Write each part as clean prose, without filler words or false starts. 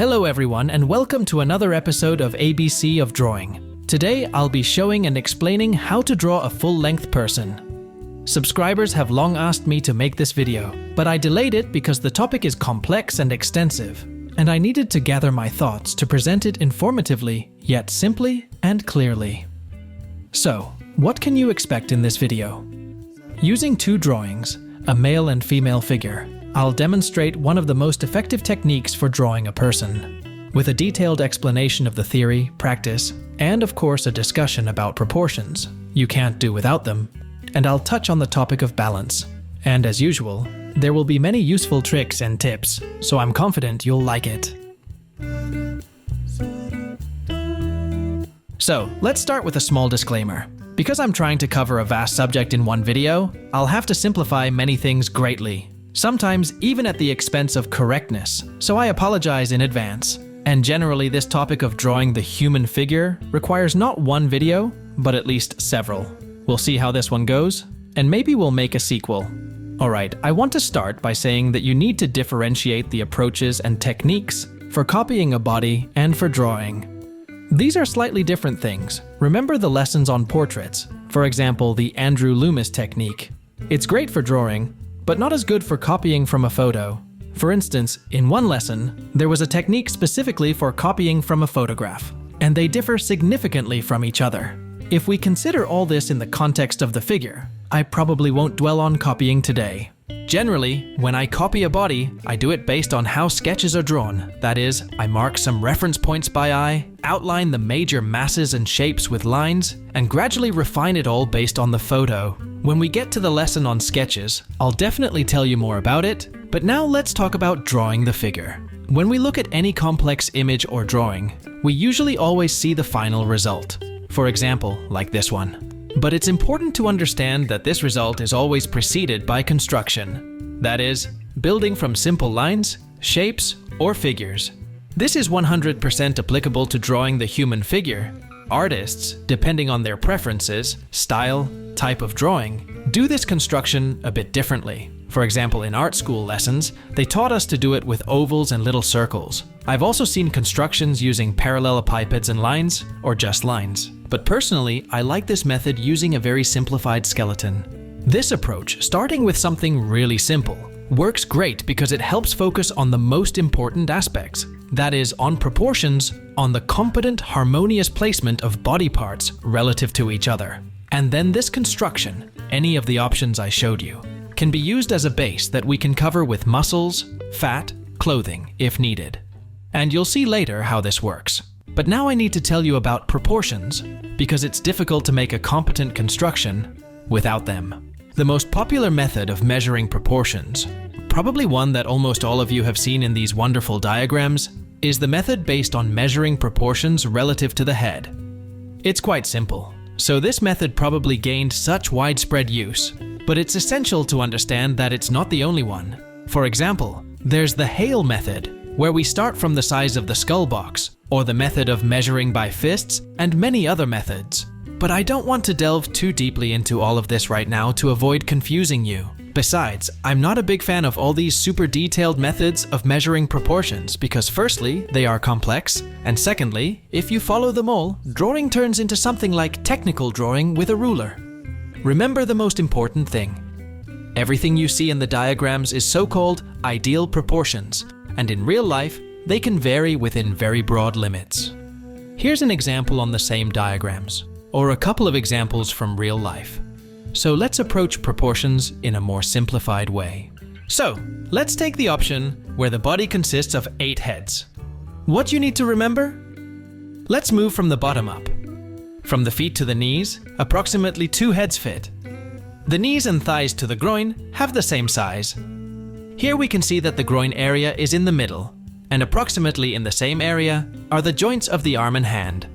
Hello everyone and welcome to another episode of ABC of Drawing. Today I'll be showing and explaining how to draw a full-length person. Subscribers have long asked me to make this video, but I delayed it because the topic is complex and extensive, and I needed to gather my thoughts to present it informatively, yet simply and clearly. So, what can you expect in this video? Using two drawings, a male and female figure, I'll demonstrate one of the most effective techniques for drawing a person, with a detailed explanation of the theory, practice, and of course a discussion about proportions. You can't do without them. And I'll touch on the topic of balance. And as usual, there will be many useful tricks and tips, so I'm confident you'll like it. So, let's start with a small disclaimer. Because I'm trying to cover a vast subject in one video, I'll have to simplify many things greatly. Sometimes even at the expense of correctness, so I apologize in advance. And generally this topic of drawing the human figure requires not one video, but at least several. We'll see how this one goes, and maybe we'll make a sequel. Alright, I want to start by saying that you need to differentiate the approaches and techniques for copying a body and for drawing. These are slightly different things. Remember the lessons on portraits, for example the Andrew Loomis technique. It's great for drawing, but not as good for copying from a photo. For instance, in one lesson, there was a technique specifically for copying from a photograph, and they differ significantly from each other. If we consider all this in the context of the figure, I probably won't dwell on copying today. Generally, when I copy a body, I do it based on how sketches are drawn. That is, I mark some reference points by eye, outline the major masses and shapes with lines, and gradually refine it all based on the photo. When we get to the lesson on sketches, I'll definitely tell you more about it, but now let's talk about drawing the figure. When we look at any complex image or drawing, we usually always see the final result. For example, like this one. But it's important to understand that this result is always preceded by construction. That is, building from simple lines, shapes, or figures. This is 100% applicable to drawing the human figure. Artists, depending on their preferences, style, type of drawing, do this construction a bit differently. For example, in art school lessons, they taught us to do it with ovals and little circles. I've also seen constructions using parallelepipeds and lines, or just lines. But personally, I like this method using a very simplified skeleton. This approach, starting with something really simple, works great because it helps focus on the most important aspects. That is, on proportions, on the competent, harmonious placement of body parts relative to each other. And then this construction, any of the options I showed you, can be used as a base that we can cover with muscles, fat, clothing, if needed. And you'll see later how this works. But now I need to tell you about proportions, because it's difficult to make a competent construction without them. The most popular method of measuring proportions, probably one that almost all of you have seen in these wonderful diagrams, is the method based on measuring proportions relative to the head. It's quite simple, so this method probably gained such widespread use, but it's essential to understand that it's not the only one. For example, there's the Hale method, where we start from the size of the skull box, or the method of measuring by fists, and many other methods. But I don't want to delve too deeply into all of this right now to avoid confusing you. Besides, I'm not a big fan of all these super detailed methods of measuring proportions because firstly, they are complex, and secondly, if you follow them all, drawing turns into something like technical drawing with a ruler. Remember the most important thing. Everything you see in the diagrams is so-called ideal proportions, and in real life, they can vary within very broad limits. Here's an example on the same diagrams, or a couple of examples from real life. So let's approach proportions in a more simplified way. So, let's take the option where the body consists of 8 heads. What you need to remember? Let's move from the bottom up. From the feet to the knees, approximately 2 heads fit. The knees and thighs to the groin have the same size. Here we can see that the groin area is in the middle, and approximately in the same area are the joints of the arm and hand.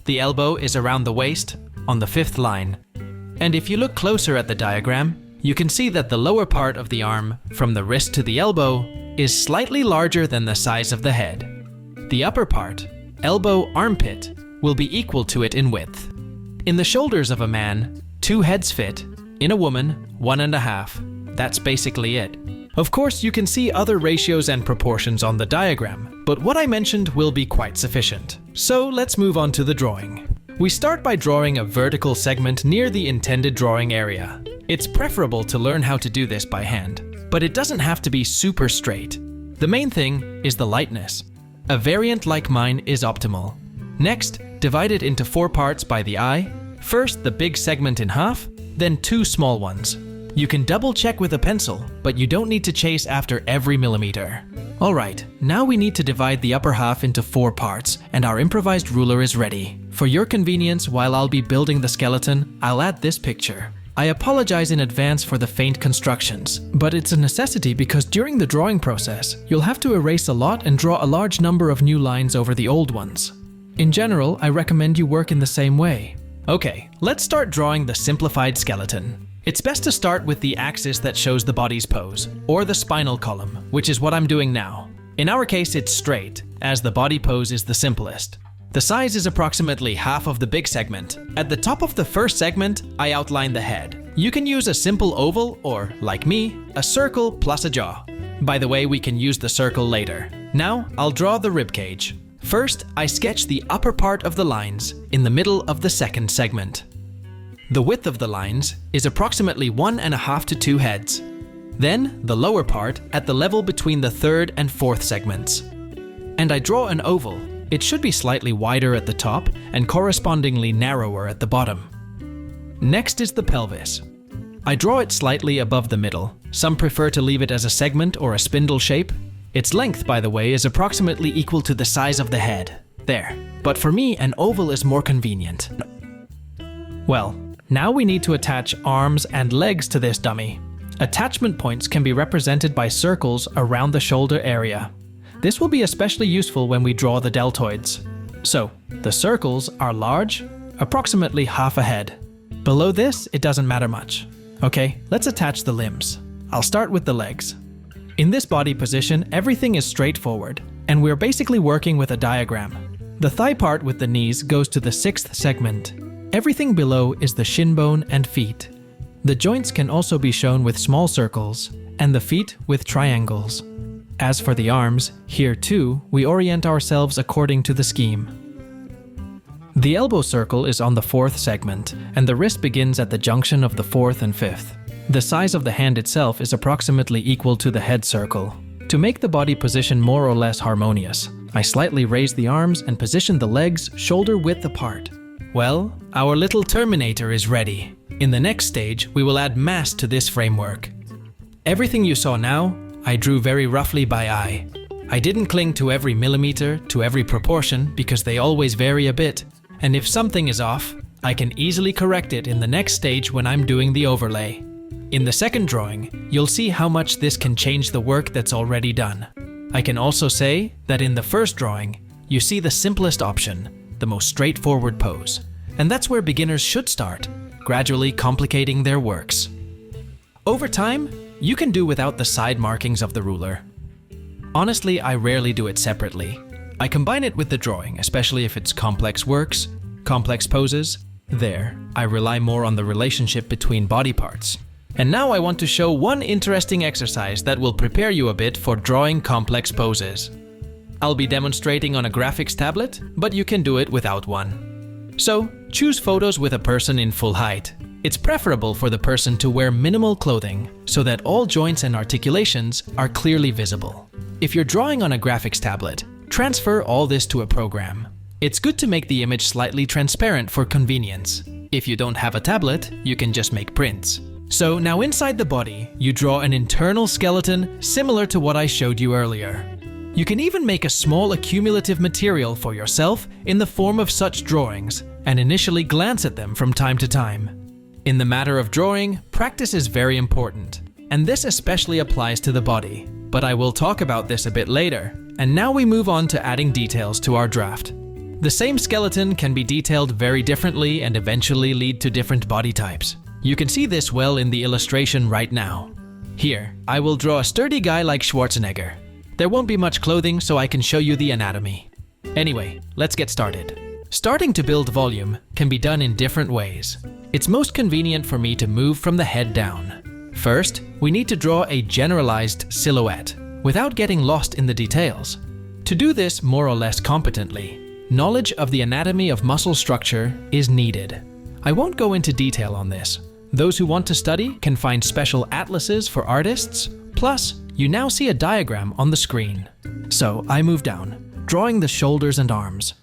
The elbow is around the waist, on the 5th line. And if you look closer at the diagram, you can see that the lower part of the arm, from the wrist to the elbow, is slightly larger than the size of the head. The upper part, elbow armpit, will be equal to it in width. In the shoulders of a man, 2 heads fit. In a woman, 1.5. That's basically it. Of course, you can see other ratios and proportions on the diagram, but what I mentioned will be quite sufficient. So let's move on to the drawing. We start by drawing a vertical segment near the intended drawing area. It's preferable to learn how to do this by hand, but it doesn't have to be super straight. The main thing is the lightness. A variant like mine is optimal. Next, divide it into 4 parts by the eye. First, the big segment in half, then 2 small ones. You can double check with a pencil, but you don't need to chase after every millimeter. Alright, now we need to divide the upper half into 4 parts, and our improvised ruler is ready. For your convenience, while I'll be building the skeleton, I'll add this picture. I apologize in advance for the faint constructions, but it's a necessity because during the drawing process, you'll have to erase a lot and draw a large number of new lines over the old ones. In general, I recommend you work in the same way. Okay, let's start drawing the simplified skeleton. It's best to start with the axis that shows the body's pose, or the spinal column, which is what I'm doing now. In our case, it's straight, as the body pose is the simplest. The size is approximately half of the big segment. At the top of the first segment, I outline the head. You can use a simple oval or, like me, a circle plus a jaw. By the way, we can use the circle later. Now, I'll draw the ribcage. First, I sketch the upper part of the lines in the middle of the second segment. The width of the lines is approximately 1.5 to 2 heads. Then, the lower part at the level between the third and fourth segments. And I draw an oval. It should be slightly wider at the top and correspondingly narrower at the bottom. Next is the pelvis. I draw it slightly above the middle. Some prefer to leave it as a segment or a spindle shape. Its length, by the way, is approximately equal to the size of the head. There. But for me, an oval is more convenient. Well, now we need to attach arms and legs to this dummy. Attachment points can be represented by circles around the shoulder area. This will be especially useful when we draw the deltoids. So, the circles are large, approximately half a head. Below this, it doesn't matter much. Okay, let's attach the limbs. I'll start with the legs. In this body position, everything is straightforward, and we're basically working with a diagram. The thigh part with the knees goes to the 6th segment. Everything below is the shin bone and feet. The joints can also be shown with small circles, and the feet with triangles. As for the arms, here too, we orient ourselves according to the scheme. The elbow circle is on the 4th segment, and the wrist begins at the junction of the 4th and 5th. The size of the hand itself is approximately equal to the head circle. To make the body position more or less harmonious, I slightly raise the arms and position the legs shoulder width apart. Well, our little Terminator is ready. In the next stage, we will add mass to this framework. Everything you saw now, I drew very roughly by eye. I didn't cling to every millimeter, to every proportion, because they always vary a bit. And if something is off, I can easily correct it in the next stage when I'm doing the overlay. In the second drawing, you'll see how much this can change the work that's already done. I can also say that in the first drawing, you see the simplest option, the most straightforward pose. And that's where beginners should start, gradually complicating their works. Over time, you can do without the side markings of the ruler. Honestly, I rarely do it separately. I combine it with the drawing, especially if it's complex works, complex poses. There, I rely more on the relationship between body parts. And now I want to show one interesting exercise that will prepare you a bit for drawing complex poses. I'll be demonstrating on a graphics tablet, but you can do it without one. So, choose photos with a person in full height. It's preferable for the person to wear minimal clothing so that all joints and articulations are clearly visible. If you're drawing on a graphics tablet, transfer all this to a program. It's good to make the image slightly transparent for convenience. If you don't have a tablet, you can just make prints. So now inside the body, you draw an internal skeleton similar to what I showed you earlier. You can even make a small accumulative material for yourself in the form of such drawings and initially glance at them from time to time. In the matter of drawing, practice is very important, and this especially applies to the body, but I will talk about this a bit later. And now we move on to adding details to our draft. The same skeleton can be detailed very differently and eventually lead to different body types. You can see this well in the illustration right now. Here, I will draw a sturdy guy like Schwarzenegger. There won't be much clothing, so I can show you the anatomy. Anyway, let's get started. Starting to build volume can be done in different ways. It's most convenient for me to move from the head down. First, we need to draw a generalized silhouette without getting lost in the details. To do this more or less competently, knowledge of the anatomy of muscle structure is needed. I won't go into detail on this. Those who want to study can find special atlases for artists. Plus, you now see a diagram on the screen. So I move down, drawing the shoulders and arms.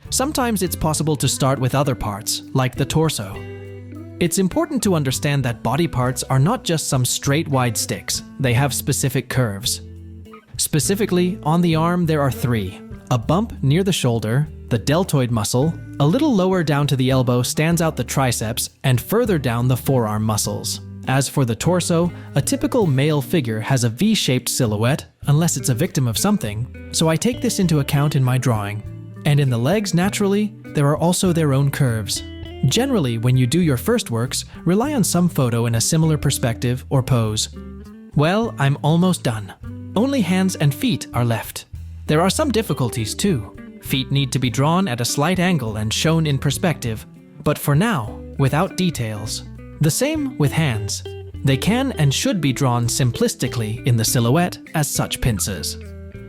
Sometimes it's possible to start with other parts, like the torso. It's important to understand that body parts are not just some straight wide sticks, they have specific curves. Specifically, on the arm there are 3. A bump near the shoulder, the deltoid muscle, a little lower down to the elbow stands out the triceps, and further down the forearm muscles. As for the torso, a typical male figure has a V-shaped silhouette, unless it's a victim of something, so I take this into account in my drawing. And in the legs, naturally, there are also their own curves. Generally, when you do your first works, rely on some photo in a similar perspective or pose. Well, I'm almost done. Only hands and feet are left. There are some difficulties too. Feet need to be drawn at a slight angle and shown in perspective, but for now, without details. The same with hands. They can and should be drawn simplistically in the silhouette as such pincers.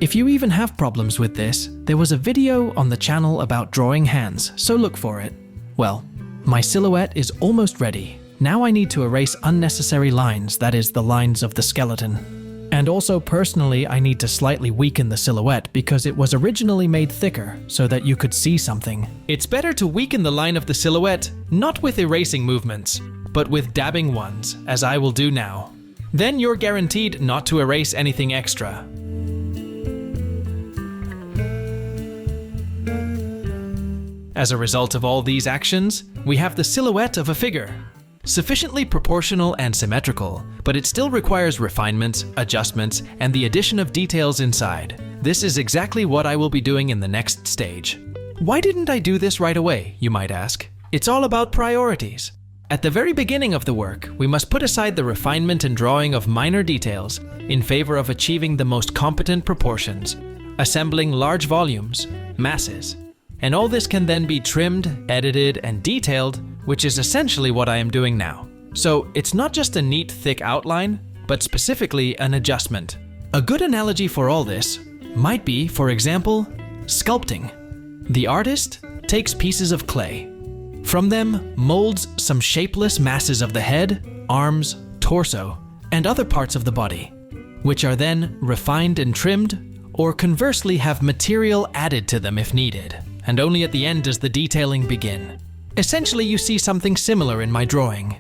If you even have problems with this, there was a video on the channel about drawing hands, so look for it. Well, my silhouette is almost ready. Now I need to erase unnecessary lines, that is, the lines of the skeleton. And also personally, I need to slightly weaken the silhouette because it was originally made thicker so that you could see something. It's better to weaken the line of the silhouette, not with erasing movements, but with dabbing ones, as I will do now. Then you're guaranteed not to erase anything extra. As a result of all these actions, we have the silhouette of a figure. Sufficiently proportional and symmetrical, but it still requires refinements, adjustments, and the addition of details inside. This is exactly what I will be doing in the next stage. Why didn't I do this right away, you might ask? It's all about priorities. At the very beginning of the work, we must put aside the refinement and drawing of minor details in favor of achieving the most competent proportions, assembling large volumes, masses. And all this can then be trimmed, edited, and detailed, which is essentially what I am doing now. So it's not just a neat, thick outline, but specifically an adjustment. A good analogy for all this might be, for example, sculpting. The artist takes pieces of clay. From them, molds some shapeless masses of the head, arms, torso, and other parts of the body, which are then refined and trimmed, or conversely have material added to them if needed. And only at the end does the detailing begin. Essentially, you see something similar in my drawing.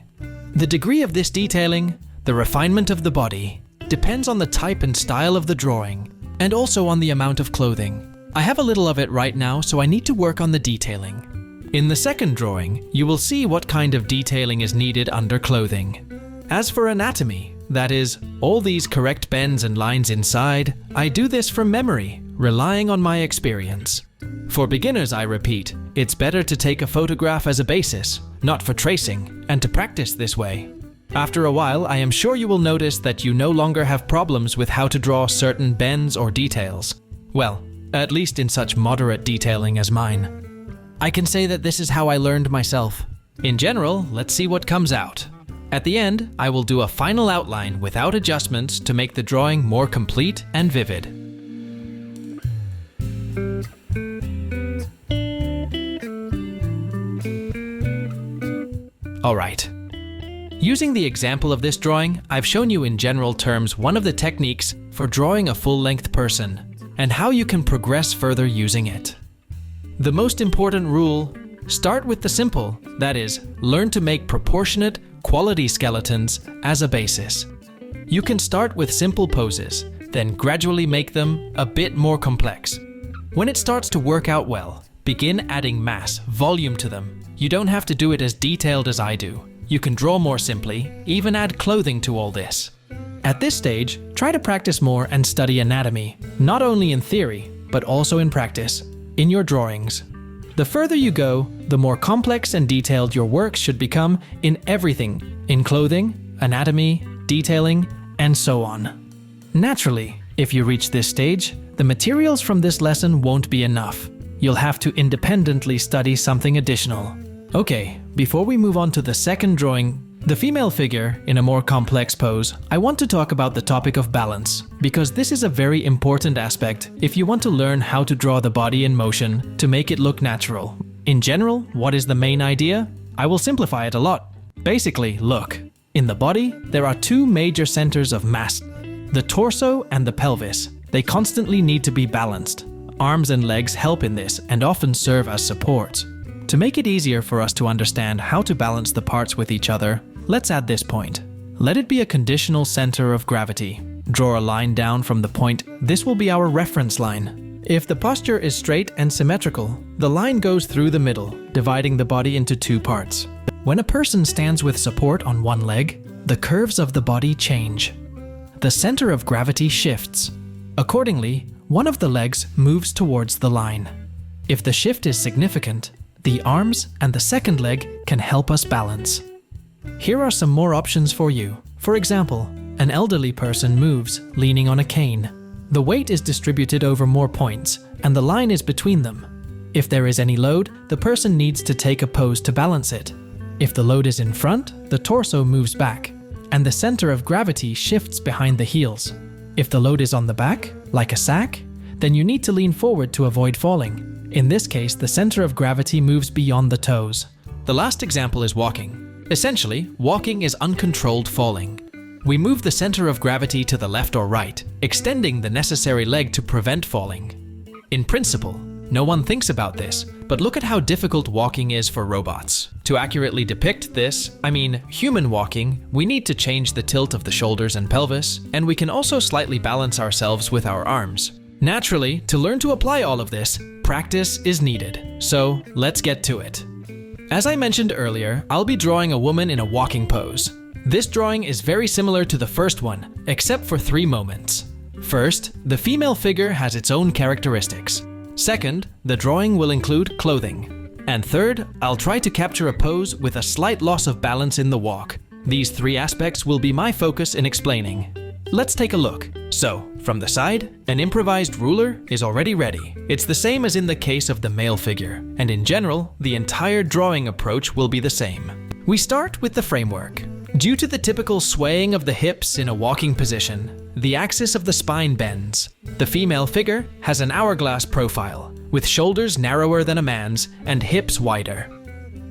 The degree of this detailing, the refinement of the body, depends on the type and style of the drawing, and also on the amount of clothing. I have a little of it right now, so I need to work on the detailing. In the second drawing, you will see what kind of detailing is needed under clothing. As for anatomy, that is, all these correct bends and lines inside, I do this from memory, relying on my experience. For beginners, I repeat, it's better to take a photograph as a basis, not for tracing, and to practice this way. After a while, I am sure you will notice that you no longer have problems with how to draw certain bends or details. Well, at least in such moderate detailing as mine. I can say that this is how I learned myself. In general, let's see what comes out. At the end, I will do a final outline without adjustments to make the drawing more complete and vivid. Alright. Using the example of this drawing, I've shown you in general terms one of the techniques for drawing a full-length person, and how you can progress further using it. The most important rule, start with the simple, that is, learn to make proportionate, quality skeletons as a basis. You can start with simple poses, then gradually make them a bit more complex. When it starts to work out well, begin adding mass, volume to them. You don't have to do it as detailed as I do. You can draw more simply, even add clothing to all this. At this stage, try to practice more and study anatomy, not only in theory, but also in practice, in your drawings. The further you go, the more complex and detailed your works should become in everything, in clothing, anatomy, detailing, and so on. Naturally, if you reach this stage, the materials from this lesson won't be enough. You'll have to independently study something additional. Okay, before we move on to the second drawing, The female figure, in a more complex pose, I want to talk about the topic of balance, because this is a very important aspect if you want to learn how to draw the body in motion to make it look natural. In general, what is the main idea? I will simplify it a lot. Basically, look. In the body, there are two major centers of mass, the torso and the pelvis. They constantly need to be balanced. Arms and legs help in this and often serve as supports. To make it easier for us to understand how to balance the parts with each other, let's add this point. Let it be a conditional center of gravity. Draw a line down from the point. This will be our reference line. If the posture is straight and symmetrical, the line goes through the middle, dividing the body into two parts. When a person stands with support on one leg, the curves of the body change. The center of gravity shifts. Accordingly, one of the legs moves towards the line. If the shift is significant, the arms and the second leg can help us balance. Here are some more options for you. For example, an elderly person moves, leaning on a cane. The weight is distributed over more points, and the line is between them. If there is any load, the person needs to take a pose to balance it. If the load is in front, the torso moves back, and the center of gravity shifts behind the heels. If the load is on the back, like a sack, then you need to lean forward to avoid falling. In this case, the center of gravity moves beyond the toes. The last example is walking. Essentially, walking is uncontrolled falling. We move the center of gravity to the left or right, extending the necessary leg to prevent falling. In principle, no one thinks about this, but look at how difficult walking is for robots. To accurately depict this, human walking, we need to change the tilt of the shoulders and pelvis, and we can also slightly balance ourselves with our arms. Naturally, to learn to apply all of this, practice is needed. So, let's get to it. As I mentioned earlier, I'll be drawing a woman in a walking pose. This drawing is very similar to the first one, except for 3 moments. First, the female figure has its own characteristics. Second, the drawing will include clothing. And third, I'll try to capture a pose with a slight loss of balance in the walk. These 3 aspects will be my focus in explaining. Let's take a look. So, from the side, an improvised ruler is already ready. It's the same as in the case of the male figure, and in general, the entire drawing approach will be the same. We start with the framework. Due to the typical swaying of the hips in a walking position, the axis of the spine bends. The female figure has an hourglass profile, with shoulders narrower than a man's and hips wider.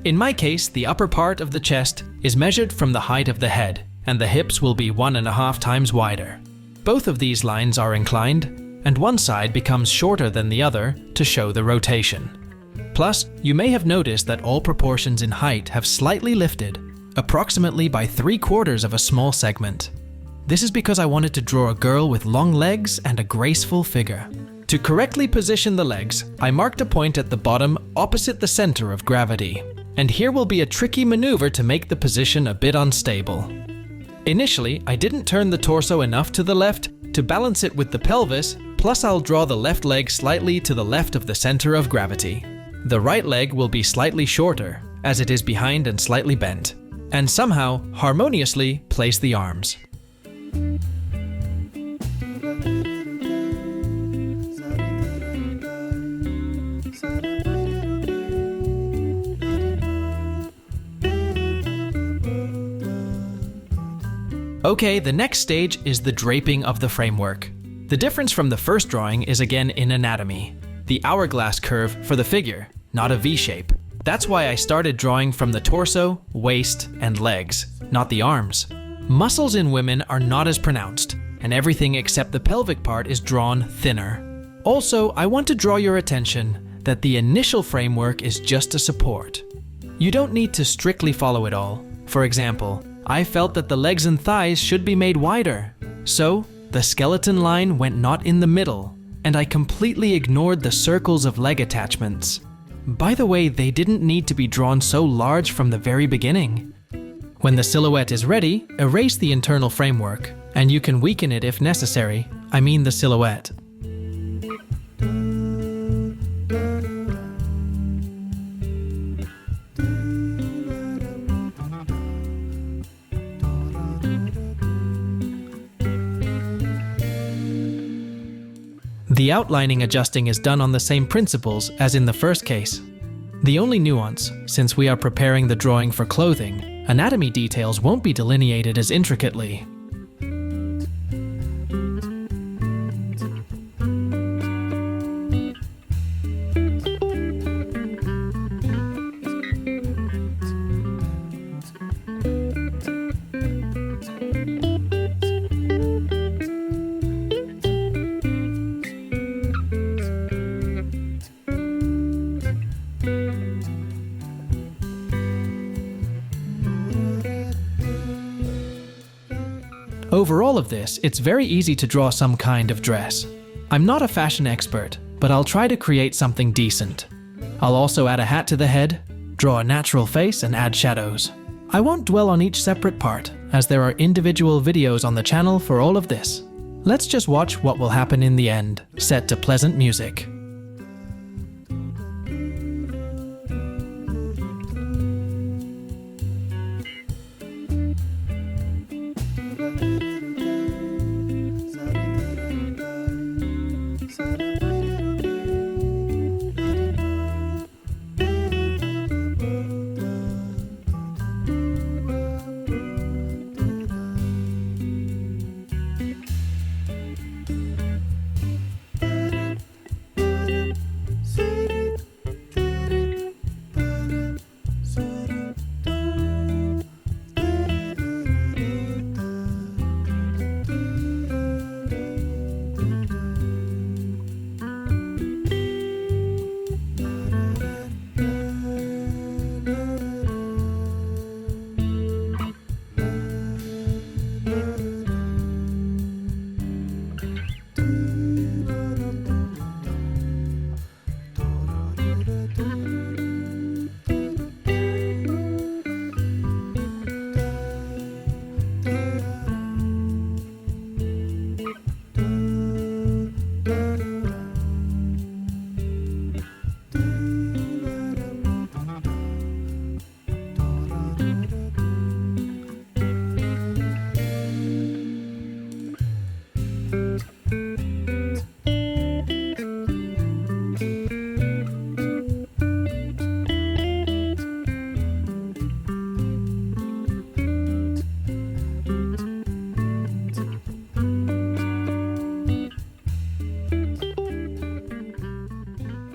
In my case, the upper part of the chest is measured from the height of the head, and the hips will be 1.5 times wider. Both of these lines are inclined, and one side becomes shorter than the other to show the rotation. Plus, you may have noticed that all proportions in height have slightly lifted, approximately by 3/4 of a small segment. This is because I wanted to draw a girl with long legs and a graceful figure. To correctly position the legs, I marked a point at the bottom opposite the center of gravity. And here will be a tricky maneuver to make the position a bit unstable. Initially, I didn't turn the torso enough to the left to balance it with the pelvis, plus I'll draw the left leg slightly to the left of the center of gravity. The right leg will be slightly shorter, as it is behind and slightly bent, and somehow harmoniously place the arms. Okay, the next stage is the draping of the framework. The difference from the first drawing is again in anatomy. The hourglass curve for the figure, not a V shape. That's why I started drawing from the torso, waist, and legs, not the arms. Muscles in women are not as pronounced, and everything except the pelvic part is drawn thinner. Also, I want to draw your attention that the initial framework is just a support. You don't need to strictly follow it all. For example, I felt that the legs and thighs should be made wider. So, the skeleton line went not in the middle, and I completely ignored the circles of leg attachments. By the way, they didn't need to be drawn so large from the very beginning. When the silhouette is ready, erase the internal framework, and you can weaken it if necessary. I mean the silhouette. The outlining adjusting is done on the same principles as in the first case. The only nuance, since we are preparing the drawing for clothing, anatomy details won't be delineated as intricately. Over all of this, it's very easy to draw some kind of dress. I'm not a fashion expert, but I'll try to create something decent. I'll also add a hat to the head, draw a natural face, and add shadows. I won't dwell on each separate part, as there are individual videos on the channel for all of this. Let's just watch what will happen in the end, set to pleasant music.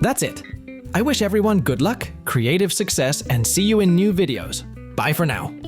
That's it. I wish everyone good luck, creative success, and see you in new videos. Bye for now.